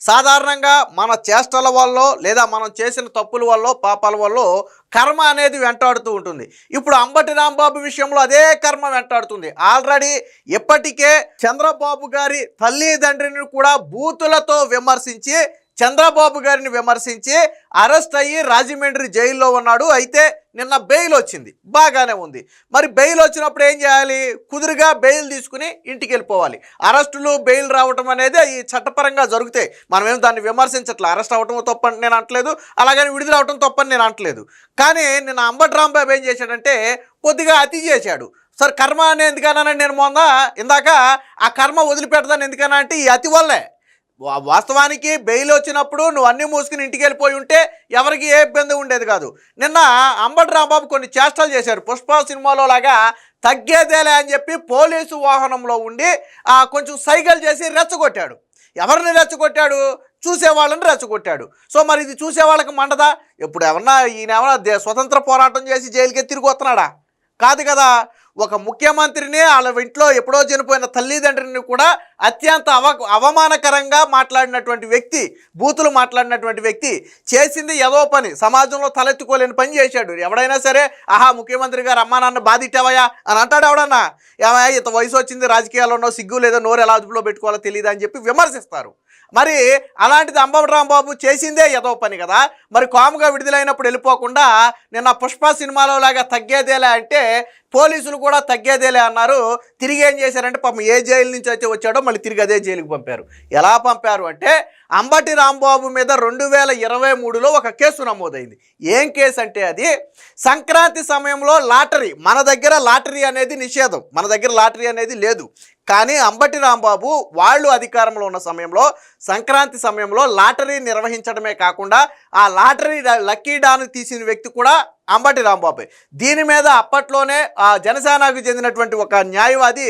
సాధారణంగా మన చేష్టల వల్లో లేదా మనం చేసిన తప్పుల వల్లో పాపాల వల్లో కర్మ అనేది వెంటాడుతూ ఉంటుంది. ఇప్పుడు అంబటి రాంబాబు విషయంలో అదే కర్మ వెంటాడుతుంది. ఆల్రెడీ ఇప్పటికే చంద్రబాబు గారి తల్లిదండ్రిని కూడా బూతులతో విమర్శించి చంద్రబాబు గారిని విమర్శించి అరెస్ట్ అయ్యి రాజమండ్రి జైల్లో ఉన్నాడు. అయితే నిన్న బెయిల్ వచ్చింది, బాగానే ఉంది. మరి బెయిల్ వచ్చినప్పుడు ఏం చేయాలి? కుదురుగా బెయిల్ తీసుకుని ఇంటికి వెళ్ళిపోవాలి. అరెస్టులు బెయిల్ రావటం అనేది ఈ చట్టపరంగా జరుగుతాయి. మనమేం దాన్ని విమర్శించట్లేదు. అరెస్ట్ అవ్వటం తప్పని నేను అంటలేదు, అలాగని విడుదల అవటం తప్పని నేను అంటలేదు. కానీ నిన్న అంబటి రాంబాబు ఏం చేశాడంటే కొద్దిగా అతి చేశాడు. సరే కర్మ అని ఎందుకన్నానండి నేను ఇందాక ఆ కర్మ వదిలిపెడతాను ఎందుకన్నా అంటే ఈ అతి వల్లే. వాస్తవానికి బెయిల్ వచ్చినప్పుడు నువ్వు అన్నీ మూసుకుని ఇంటికి వెళ్ళిపోయి ఉంటే ఎవరికి ఏ ఇబ్బంది ఉండేది కాదు. నిన్న అంబటి రాంబాబు కొన్ని చేష్టలు చేశారు. పుష్ప సినిమాలో లాగా తగ్గేదేలే అని చెప్పి పోలీసు వాహనంలో ఉండి కొంచెం సైకిల్ చేసి రెచ్చగొట్టాడు. ఎవరిని రెచ్చగొట్టాడు? చూసేవాళ్ళని రెచ్చగొట్టాడు. సో మరి ఇది చూసేవాళ్ళకి మండదా? ఇప్పుడు ఈయన స్వతంత్ర పోరాటం చేసి జైలుకి తిరిగి వస్తున్నాడా? కాదు కదా. ఒక ముఖ్యమంత్రిని వాళ్ళ ఇంట్లో ఎప్పుడో చనిపోయిన తల్లిదండ్రిని కూడా అత్యంత అవమానకరంగా మాట్లాడినటువంటి వ్యక్తి, బూతులు మాట్లాడినటువంటి వ్యక్తి చేసింది ఏదో పని, సమాజంలో తలెత్తుకోలేని పని చేశాడు. ఎవడైనా సరే ముఖ్యమంత్రి గారు అమ్మా నాన్న బాధిట్టావయ్యా అని అంటాడు. ఎవడన్నా ఏమయ్యా ఇంత వయసు వచ్చింది, రాజకీయాల్లో సిగ్గు లేదో నోరు ఎలా అదుపులో పెట్టుకోవాలో తెలియదు అని చెప్పి విమర్శిస్తారు. మరి అలాంటిది అంబటి రాంబాబు చేసిందే ఏదో పని కదా. మరి కాముగా విడుదలైనప్పుడు వెళ్ళిపోకుండా నిన్న పుష్ప సినిమాలో లాగా తగ్గేదేలే అంటే పోలీసులు కూడా తగ్గేదేలే అన్నారు. తిరిగి ఏం చేశారంటే పాపం ఏ జైలు నుంచి అయితే వచ్చాడో మళ్ళీ తిరిగి అదే జైలుకి పంపారు. ఎలా పంపారు అంటే అంబటి రాంబాబు మీద 2023లో ఒక కేసు నమోదైంది. ఏం కేసు అంటే అది సంక్రాంతి సమయంలో లాటరీ, మన దగ్గర లాటరీ అనేది నిషేధం, మన దగ్గర లాటరీ అనేది లేదు. కానీ అంబటి రాంబాబు వాళ్ళు అధికారంలో ఉన్న సమయంలో సంక్రాంతి సమయంలో లాటరీ నిర్వహించడమే కాకుండా ఆ లాటరీ లక్కీ డాన్ తీసిన వ్యక్తి కూడా అంబటి రాంబాబు. దీని మీద అప్పట్లోనే జనసేనకు చెందినటువంటి ఒక న్యాయవాది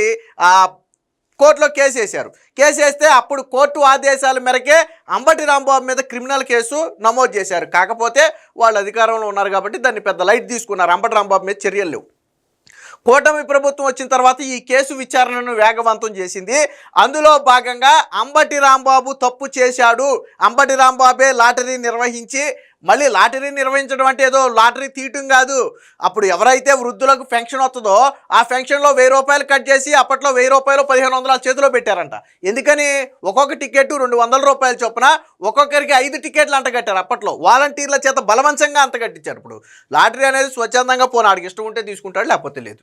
కోర్టులో కేసు వేశారు. కేసు వేస్తే అప్పుడు కోర్టు ఆదేశాల మేరకే అంబటి రాంబాబు మీద క్రిమినల్ కేసు నమోదు చేశారు. కాకపోతే వాళ్ళు అధికారంలో ఉన్నారు కాబట్టి దాన్ని పెద్ద లైట్ తీసుకున్నారు. అంబటి రాంబాబు మీద చర్యలు లేవు. కూటమి ప్రభుత్వం వచ్చిన తర్వాత ఈ కేసు విచారణను వేగవంతం చేసింది. అందులో భాగంగా అంబటి రాంబాబు తప్పు చేశాడు, అంబటి రాంబాబే లాటరీ నిర్వహించి, మళ్ళీ లాటరీ నిర్వహించడం అంటే ఏదో లాటరీ తీయటం కాదు. అప్పుడు ఎవరైతే వృద్ధులకు పెన్షన్ వస్తుందో ఆ పెన్షన్లో 1000 రూపాయలు కట్ చేసి అప్పట్లో 1000 రూపాయలు 1500 చేతిలో పెట్టారంట. ఎందుకని? ఒక్కొక్క టికెట్ 200 రూపాయలు చొప్పున ఒక్కొక్కరికి 5 టికెట్లు అంటగట్టారు. అప్పట్లో వాలంటీర్ల చేత బలవంతంగా అంతగట్టించారు. ఇప్పుడు లాటరీ అనేది స్వచ్ఛందంగా ఆడికి ఇష్టం ఉంటే తీసుకుంటాడు, లేకపోతే లేదు.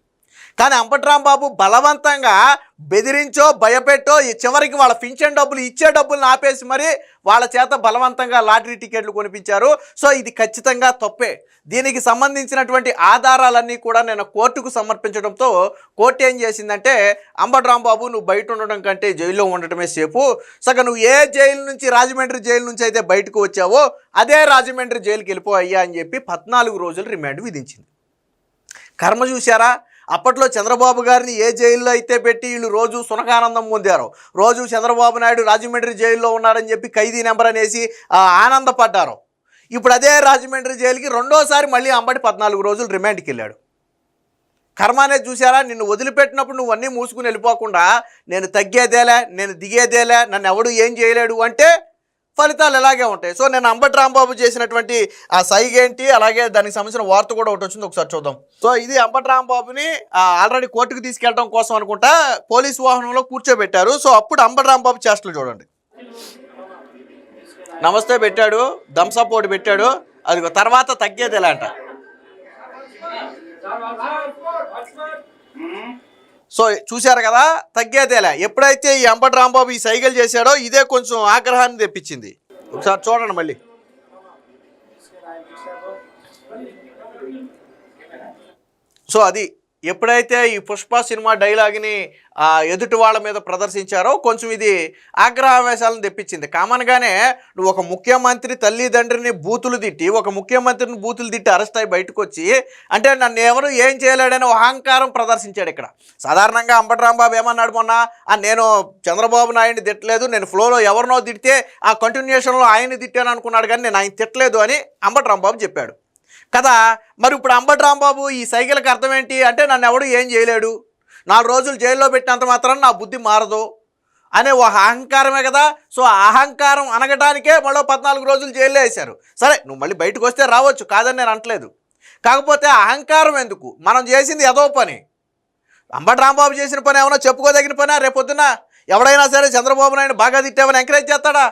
కానీ అంబటి రాంబాబు బలవంతంగా బెదిరించో భయపెట్టో చివరికి వాళ్ళ పింఛన్ డబ్బులు ఇచ్చే డబ్బులను ఆపేసి మరి వాళ్ళ చేత బలవంతంగా లాటరీ టికెట్లు కొనిపించారు. సో ఇది ఖచ్చితంగా తప్పే. దీనికి సంబంధించినటువంటి ఆధారాలన్నీ కూడా నేను కోర్టుకు సమర్పించడంతో కోర్టు ఏం చేసిందంటే అంబటి రాంబాబు నువ్వు బయట ఉండడం కంటే జైల్లో ఉండటమే సేపు. సగం నువ్వు ఏ జైలు నుంచి రాజమండ్రి జైలు నుంచి అయితే బయటకు వచ్చావో అదే రాజమండ్రి జైలుకి వెళ్ళిపోయ్యా అని చెప్పి 14 రోజులు రిమాండ్ విధించింది. కర్మ చూశారా? అప్పట్లో చంద్రబాబు గారిని ఏ జైల్లో అయితే పెట్టి వీళ్ళు రోజు సునకానందం పొందారో, రోజు చంద్రబాబు నాయుడు రాజమండ్రి జైల్లో ఉన్నారని చెప్పి ఖైదీ నెంబర్ అనేసి ఆనందపడ్డారు. ఇప్పుడు అదే రాజమండ్రి జైలుకి రెండోసారి మళ్ళీ అంబటి 14 రోజులు రిమాండ్కి వెళ్ళాడు. కర్మ అనేది చూసారా? నిన్ను వదిలిపెట్టినప్పుడు నువ్వు అన్నీ మూసుకుని వెళ్ళిపోకుండా నేను తగ్గేదేలే, నేను దిగేదేలే, నన్ను ఎవడు ఏం చేయలేడు అంటే ఫలితాలు ఎలాగే ఉంటాయి. సో నేను అంబటి రాంబాబు చేసినటువంటి ఆ సైగ ఏంటి, అలాగే దానికి సంబంధించిన వార్త కూడా ఒకటి వచ్చింది, ఒకసారి చూద్దాం. సో ఇది అంబటి రాంబాబుని ఆల్రెడీ కోర్టుకు తీసుకెళ్ళడం కోసం అనుకుంటా పోలీసు వాహనంలో కూర్చోబెట్టారు. సో అప్పుడు అంబటి రాంబాబు చేష్టలు చూడండి. నమస్తే పెట్టాడు, థమ్సప్ పెట్టాడు, అది తర్వాత తగ్గేది ఎలా అంట. సో చూశారు కదా, తగ్గేదేలే. ఎప్పుడైతే ఈ అంబటి రాంబాబు ఈ సైకిల్ చేశాడో ఇదే కొంచెం ఆగ్రహాన్ని తెప్పించింది. ఒకసారి చూడండి మళ్ళీ. సో అది ఎప్పుడైతే ఈ పుష్ప సినిమా డైలాగ్ని ఎదుటి వాళ్ళ మీద ప్రదర్శించారో కొంచెం ఇది ఆగ్రహావేశాలను తెప్పించింది. కామన్గానే నువ్వు ఒక ముఖ్యమంత్రి తల్లిదండ్రిని బూతులు తిట్టి, ఒక ముఖ్యమంత్రిని బూతులు తిట్టి అరెస్ట్ అయ్యి బయటకు వచ్చి అంటే నన్ను ఎవరు ఏం చేయలేడని అహంకారం ప్రదర్శించాడు ఇక్కడ. సాధారణంగా అంబటి రాంబాబు ఏమన్నాడు మొన్న, నేను చంద్రబాబు నాయుడిని తిట్టలేదు, నేను ఫ్లోలో ఎవరినో తిడితే ఆ కంటిన్యూషన్లో ఆయన్ని తిట్టాను అనుకున్నాడు, కానీ నేను ఆయన తిట్టలేదు అని అంబటి రాంబాబు చెప్పాడు కదా. మరి ఇప్పుడు అంబటి రాంబాబు ఈ సైకిల్కి అర్థం ఏంటి అంటే నన్ను ఎవడు ఏం చేయలేడు, 4 రోజులు జైల్లో పెట్టినంత మాత్రం నా బుద్ధి మారదు అనే ఒక అహంకారమే కదా. సో ఆ అహంకారం అనగటానికే మళ్ళీ 14 రోజులు జైల్లో వేశారు. సరే నువ్వు మళ్ళీ బయటకు వస్తే రావచ్చు, కాదని నేను అనట్లేదు. కాకపోతే అహంకారం ఎందుకు? మనం చేసింది ఏదో పని. అంబటి రాంబాబు చేసిన పని ఏమైనా చెప్పుకోదగిన పని? రేపొద్దున ఎవడైనా సరే చంద్రబాబు నాయుడు బాగా తిట్టామని ఎంకరేజ్ చేస్తాడా?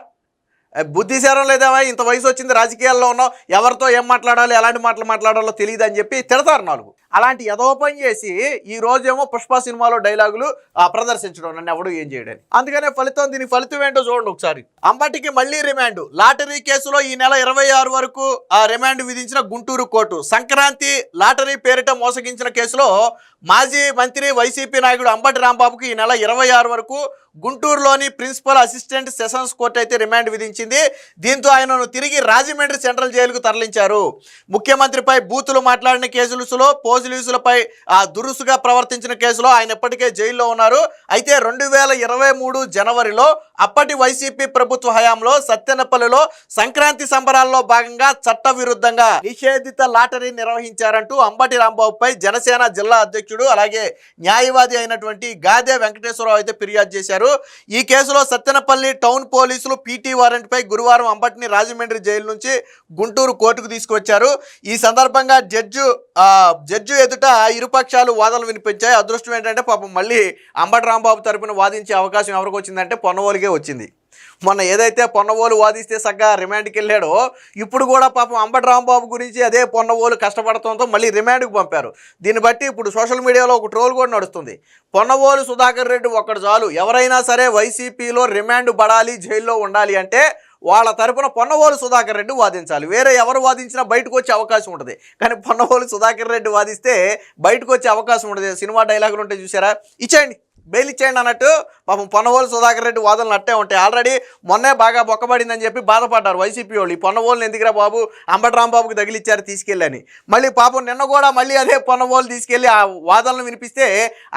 బుద్ధిశారం లేదేవా, ఇంత వయసు వచ్చింది, రాజకీయాల్లో ఉన్నావు, ఎవరితో ఏం మాట్లాడాలి, ఎలాంటి మాటలు మాట్లాడాలో తెలియదు అని చెప్పి తిడతారు నాలుగు. అలాంటి ఏదో పని చేసి ఈ రోజేమో పుష్ప సినిమాలో డైలాగులు ప్రదర్శించడం, నన్ను ఎవడు ఏం చేయడని. అందుకనే దీని ఫలితం ఏంటో చూడండి ఒకసారి. అంబటికి మళ్ళీ రిమాండ్. లాటరీ కేసులో ఈ నెల 26 వరకు రిమాండ్ విధించిన గుంటూరు కోర్టు. సంక్రాంతి లాటరీ పేరిట మోసగించిన కేసులో మాజీ మంత్రి వైసీపీ నాయకుడు అంబటి రాంబాబుకు ఈ నెల 26 వరకు గుంటూరులోని ప్రిన్సిపల్ అసిస్టెంట్ సెషన్స్ కోర్టు అయితే రిమాండ్ విధించింది. దీంతో ఆయనను తిరిగి రాజమండ్రి సెంట్రల్ జైలుకు తరలించారు. ముఖ్యమంత్రిపై బూతులు మాట్లాడిన కేసులో, పోలీసులపై దురుసుగా ప్రవర్తించిన కేసులో ఆయన ఇప్పటికే జైల్లో ఉన్నారు. అయితే 2023 జనవరిలో అప్పటి వైసీపీ ప్రభుత్వ హయాంలో సత్తెనపల్లిలో సంక్రాంతి సంబరాల్లో భాగంగా చట్టవిరుద్ధంగా నిషేధిత లాటరీ నిర్వహించారంటూ అంబటి రాంబాబుపై జనసేన జిల్లా అధ్యక్షుడు అలాగే న్యాయవాది అయినటువంటి గాదే వెంకటేశ్వరరావు అయితే ఫిర్యాదు చేశారు. ఈ కేసులో సత్తెనపల్లి టౌన్ పోలీసులు పీటీ వారెంట్ పై గురువారం అంబటిని రాజమండ్రి జైలు నుంచి గుంటూరు కోర్టుకు తీసుకొచ్చారు. ఈ సందర్భంగా జడ్జి ఎదుట ఇరుపక్షాలు వాదనలు వినిపించాయి. అదృష్టం ఏంటంటే పాపం మళ్ళీ అంబటి రాంబాబు తరపున వాదించే అవకాశం ఎవరికి వచ్చిందంటే పొన్నవోలుకే వచ్చింది. మొన్న ఏదైతే పొన్నవోలు వాదిస్తే సగ్గా రిమాండ్కి వెళ్ళాడో, ఇప్పుడు కూడా పాపం అంబటి రాంబాబు గురించి అదే పొన్నవోలు కష్టపడటంతో మళ్ళీ రిమాండ్కి పంపారు. దీన్ని బట్టి ఇప్పుడు సోషల్ మీడియాలో ఒక ట్రోల్ కూడా నడుస్తుంది. పొన్నవోలు సుధాకర్ రెడ్డి ఒక్కడు చాలు, ఎవరైనా సరే వైసీపీలో రిమాండ్ పడాలి, జైల్లో ఉండాలి అంటే వాళ్ళ తరపున పొన్నవోలు సుధాకర్ రెడ్డి వాదించాలి. వేరే ఎవరు వాదించినా బయటకు వచ్చే అవకాశం ఉంటుంది. కానీ పొన్నవోలు సుధాకర్ రెడ్డి వాదిస్తే బయటకు వచ్చే అవకాశం ఉంటుంది. సినిమా డైలాగులు ఉంటాయి చూసారా, ఇచ్చేయండి, బెయిల్ ఇచ్చేయండి అన్నట్టు పాపం పొన్నవోలు సుధాకర్ రెడ్డి వాదనలు అట్టే ఉంటాయి. ఆల్రెడీ మొన్నే బాగా బొక్కబడిందని చెప్పి బాధపడ్డారు వైసీపీ వాళ్ళు. ఈ పొన్నవోలుని ఎందుకురా బాబు అంబటి రాంబాబుకి తగిలిచ్చారు తీసుకెళ్ళని. మళ్ళీ పాపం నిన్న కూడా మళ్ళీ అదే పొన్నవోలు తీసుకెళ్ళి ఆ వాదనలు వినిపిస్తే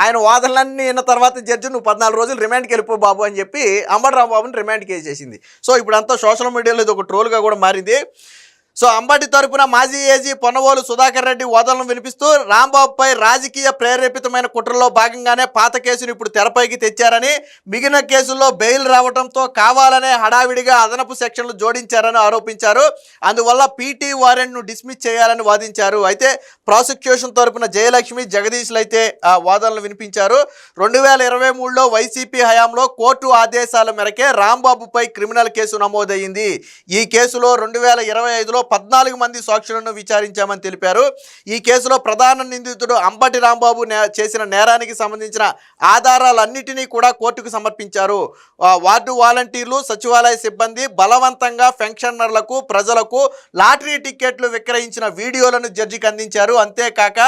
ఆయన వాదనలన్నీ విన్న తర్వాత జడ్జి నువ్వు 14 రోజులు రిమాండ్కి వెళ్ళిపో బాబు అని చెప్పి అంబటి రాంబాబుని రిమాండ్కి వేసేసింది. సో ఇప్పుడంతా సోషల్ మీడియాలో ఇది ఒక ట్రోల్గా కూడా మారింది. సో అంబటి తరపున మాజీ ఏజీ పొన్నవోలు సుధాకర్ రెడ్డి వాదనలు వినిపిస్తూ రాంబాబుపై రాజకీయ ప్రేరేపితమైన కుట్రలో భాగంగానే పాత కేసును ఇప్పుడు తెరపైకి తెచ్చారని, మిగిలిన కేసుల్లో బెయిల్ రావడంతో కావాలనే హడావిడిగా అదనపు సెక్షన్లు జోడించారని ఆరోపించారు. అందువల్ల పీటీ వారెంట్ను డిస్మిస్ చేయాలని వాదించారు. అయితే ప్రాసిక్యూషన్ తరపున జయలక్ష్మి, జగదీశ్లు అయితే వాదనలు వినిపించారు. 2023లో వైసీపీ హయాంలో కోర్టు ఆదేశాల మేరకే రాంబాబుపై క్రిమినల్ కేసు నమోదయ్యింది. ఈ కేసులో 2025లో 14 మంది సాక్షులను విచారించామని తెలిపారు. ఈ కేసులో ప్రధాన నిందితుడు అంబటి రాంబాబు చేసిన నేరానికి సంబంధించిన ఆధారాలన్నిటినీ కూడా కోర్టుకు సమర్పించారు. వార్డు వాలంటీర్లు, సచివాలయ సిబ్బంది బలవంతంగా పెన్షనర్లకు, ప్రజలకు లాటరీ టికెట్లు విక్రయించిన వీడియోలను జడ్జికి అందించారు. అంతేకాక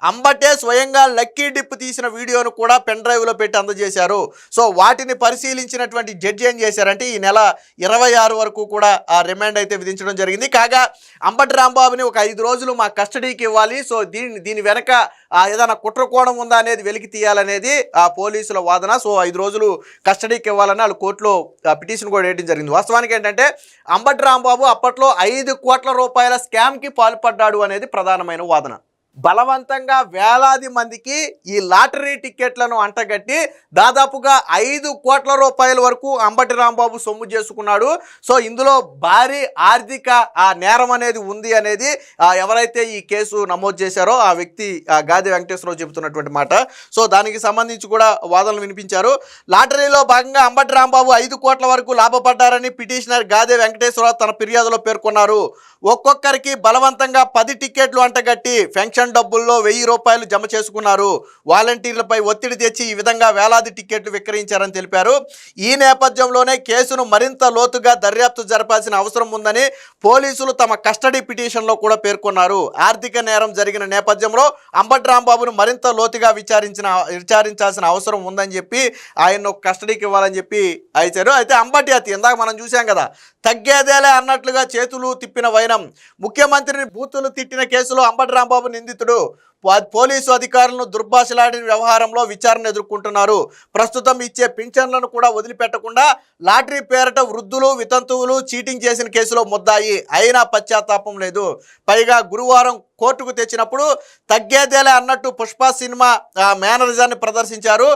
అంబటే స్వయంగా లక్కీ డిప్ తీసిన వీడియోను కూడా పెన్ డ్రైవ్లో పెట్టి అందజేశారు. సో వాటిని పరిశీలించినటువంటి జడ్జి ఏం చేశారంటే ఈ నెల 26 వరకు కూడా ఆ రిమాండ్ అయితే విధించడం జరిగింది. కాగా అంబటి రాంబాబుని ఒక 5 రోజులు మా కస్టడీకి ఇవ్వాలి. సో దీని వెనక ఏదైనా కుట్రకోణం ఉందా అనేది వెలికి తీయాలనేది పోలీసుల వాదన. సో 5 రోజులు కస్టడీకి ఇవ్వాలని వాళ్ళు కోర్టులో పిటిషన్ కూడా వేయడం జరిగింది. వాస్తవానికి ఏంటంటే అంబటి రాంబాబు అప్పట్లో 5 కోట్ల రూపాయల స్కామ్కి పాల్పడ్డాడు అనేది ప్రధానమైన వాదన. బలవంతంగా వేలాది మందికి ఈ లాటరీ టికెట్లను అంటగట్టి దాదాపుగా 5 కోట్ల రూపాయల వరకు అంబటి రాంబాబు సొమ్ము చేసుకున్నాడు. సో ఇందులో భారీ ఆర్థిక నేరం అనేది ఉంది అనేది ఎవరైతే ఈ కేసు నమోదు చేశారో ఆ వ్యక్తి గాది వెంకటేశ్వరరావు చెబుతున్నటువంటి మాట. సో దానికి సంబంధించి కూడా వాదనలు వినిపించారు. లాటరీలో భాగంగా అంబటి రాంబాబు 5 కోట్ల వరకు లాభపడ్డారని పిటిషనర్ గాదే వెంకటేశ్వరరావు తన ఫిర్యాదులో పేర్కొన్నారు. ఒక్కొక్కరికి బలవంతంగా 10 టికెట్లు అంటగట్టి పెన్షన్ డబ్బుల్లో 1000 రూపాయలు జమ చేసుకున్నారు. వాలంటీర్లపై ఒత్తిడి తెచ్చి ఈ విధంగా వేలాది టికెట్లు విక్రయించారని తెలిపారు. ఈ నేపథ్యంలోనే కేసును మరింత లోతుగా దర్యాప్తు జరపాల్సిన అవసరం ఉందని పోలీసులు తమ కస్టడీ పిటిషన్లో కూడా పేర్కొన్నారు. ఆర్థిక నేరం జరిగిన నేపథ్యంలో అంబటి రాంబాబును మరింత లోతుగా విచారించాల్సిన అవసరం ఉందని చెప్పి ఆయన్ను కస్టడీకి ఇవ్వాలని చెప్పి అయ్యారు. అయితే అంబటి అతి ఇందాక మనం చూసాం కదా, తగ్గేదేలే అన్నట్లుగా చేతులు తిప్పిన వైనం. ముఖ్యమంత్రిని బూతులు తిట్టిన కేసులో అంబటి రాంబాబు నిందితుడు. పోలీసు అధికారులను దుర్భాషలాడిన వ్యవహారంలో విచారణ ఎదుర్కొంటున్నారు. ప్రస్తుతం ఇచ్చే పింఛన్లను కూడా వదిలిపెట్టకుండా లాటరీ పేరట వృద్ధులు వితంతువులు చీటింగ్ చేసిన కేసులో ముద్దాయి అయినా పశ్చాత్తాపం లేదు. పైగా గురువారం కోర్టుకు తెచ్చినప్పుడు తగ్గేదేలే అన్నట్టు పుష్ప సినిమా మేనరిజాన్ని ప్రదర్శించారు.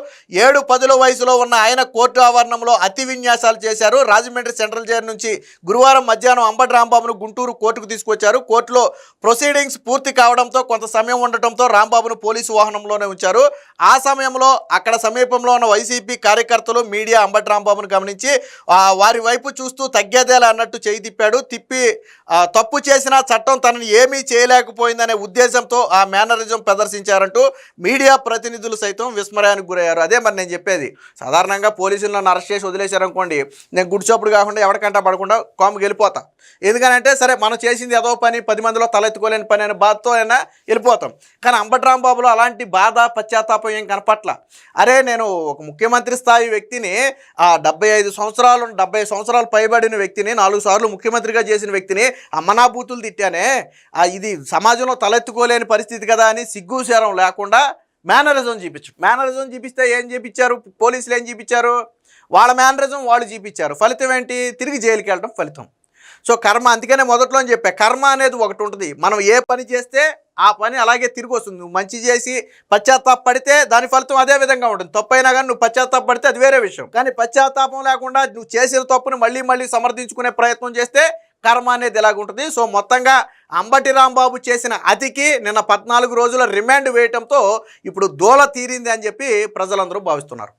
7-10 వయసులో ఉన్న ఆయన కోర్టు ఆవరణంలో అతి విన్యాసాలు చేశారు. రాజమండ్రి సెంట్రల్ జైలు నుంచి గురువారం మధ్యాహ్నం అంబటి రాంబాబును గుంటూరు కోర్టుకు తీసుకొచ్చారు. కోర్టులో ప్రొసీడింగ్స్ పూర్తి కావడంతో కొంత సమయం ఉండటంతో రాంబాబును పోలీసు వాహనంలోనే ఉంచారు. ఆ సమయంలో అక్కడ సమీపంలో ఉన్న వైసీపీ కార్యకర్తలు మీడియా అంబటి రాంబాబును గమనించి వారి వైపు చూస్తూ తగ్గేదేలా అన్నట్టు చేయి తిప్పి తప్పు చేసిన చట్టం తనని ఏమీ చేయలేకపోయిందనే ఉద్దేశంతో ఆ మేనరిజం ప్రదర్శించారంటూ మీడియా ప్రతినిధులు సైతం విస్మయానికి గురయ్యారు. అదే మరి నేను చెప్పేది. సాధారణంగా పోలీసులు నన్ను అరెస్ట్ చేసి వదిలేశారనుకోండి, నేను గుడిచప్పుడు కాకుండా ఎవరికంటా పడకుండా కాముకి వెళ్ళిపోతా. ఎందుకనంటే సరే మనం చేసింది ఏదో పని 10 మందిలో తలెత్తుకోలేని పని అనే బాధతో అయినా వెళ్ళిపోతాం. కానీ అంబటి రాంబాబులో అలాంటి బాధ పశ్చాత్తాపం ఏం కనపట్ల. అరే నేను ఒక ముఖ్యమంత్రి స్థాయి వ్యక్తిని 70 సంవత్సరాలు పైబడిన వ్యక్తిని 4 సార్లు ముఖ్యమంత్రిగా చేసిన వ్యక్తిని అమ్మనాబూతులు తిట్టానే, ఇది సమాజంలో తలెత్తుకోలేని పరిస్థితి కదా అని సిగ్గు శరం లేకుండా మేనరిజం చూపిస్తే ఏం చూపించారు పోలీసులు? ఏం చూపించారు? వాళ్ళ మేనరిజం వాళ్ళు చూపించారు. ఫలితం ఏంటి? తిరిగి జైలుకి వెళ్ళడం ఫలితం. సో కర్మ, అందుకనే మొదట్లో చెప్పా, కర్మ అనేది ఒకటి ఉంటుంది. మనం ఏ పని చేస్తే ఆ పని అలాగే తిరిగి వస్తుంది. నువ్వు మంచి చేసి పశ్చాత్తాపడితే దాని ఫలితం అదే విధంగా ఉంటుంది. తప్పైనా కానీ నువ్వు పశ్చాత్తాపడితే అది వేరే విషయం. కానీ పశ్చాత్తాపం లేకుండా నువ్వు చేసిన తప్పుని మళ్ళీ సమర్థించుకునే ప్రయత్నం చేస్తే కర్మ అనేది ఎలాగుంటుంది. సో మొత్తంగా అంబటి రాంబాబు చేసిన అతికి నిన్న 14 రోజుల రిమాండ్ వేయటంతో ఇప్పుడు దోల తీరింది అని చెప్పి ప్రజలందరూ భావిస్తున్నారు.